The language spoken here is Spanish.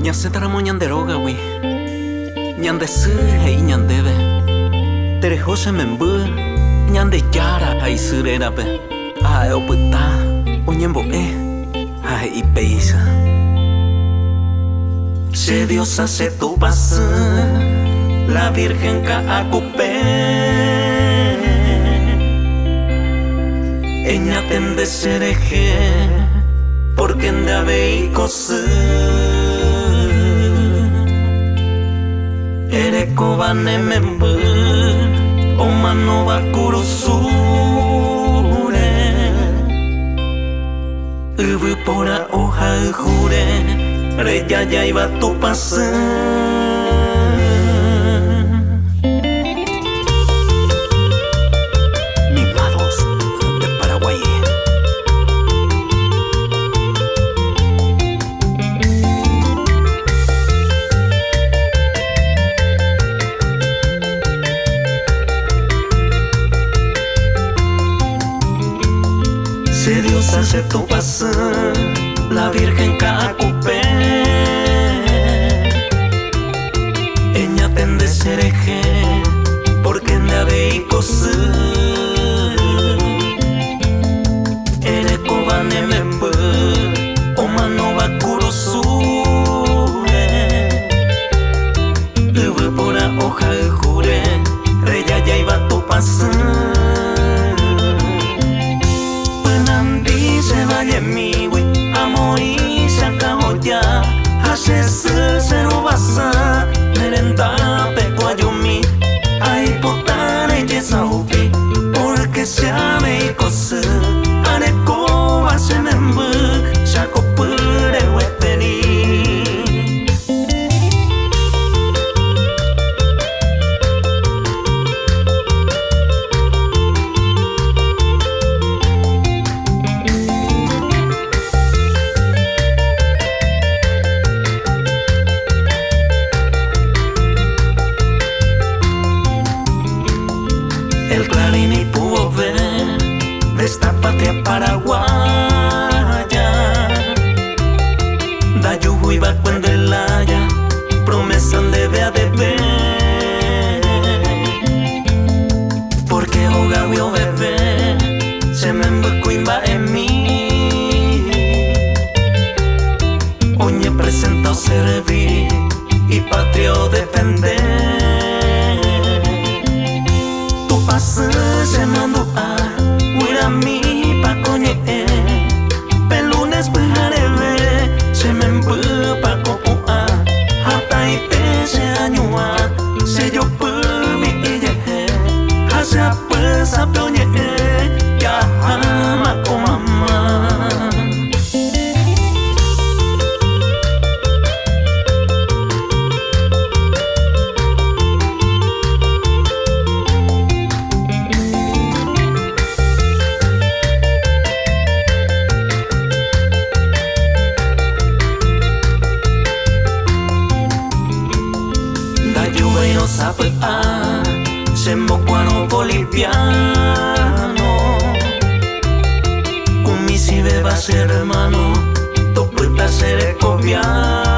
Ñan se taramo ñan deroga wi ñan de sư hay ñan debe tere jose membu ñan de yara hay sirena be ay oputa oñen bo ay y peisa. Si Dios hace tu paz, la Virgen ka acupé. Ella tende sereje, porque en de aveicos. Ere kobane membu, o mano va kurusure. Ubu pora hoja jure. Reya ya iba tu pasar. Mimados de Paraguay. Si Dios hace tu pasar, la Virgen ka acupé. Ella tende sereje, porque en de aveicos. Ere kobane membu, o mano va kurosure. Ubu pora hoja jure, reya ya iba tu pasar. Penandi se vaya mi wi, amoi se acabó ya. Hace se no basa, merenda pecuayumi, ay potane yesaupi, porque se ame y cose, areco va se membu, saco pure weteni. El clarín y pudo ver de esta patria paraguaya. Da yugo y va cuando el haya, promesa debe a deber. Porque hoga o bebé, se me embucuimba en mí. Oñe presentado servir y patria o defender. Se mandó a Wirami pa coñe pelunes bujarebe se me empu pa cocoa hasta y se añua se yo pu mi ille hace a pues a peoñe ya ama con mamá. No sabe se mocuano boliviano. Con mi si beba ser hermano, tu puta ser cobiano.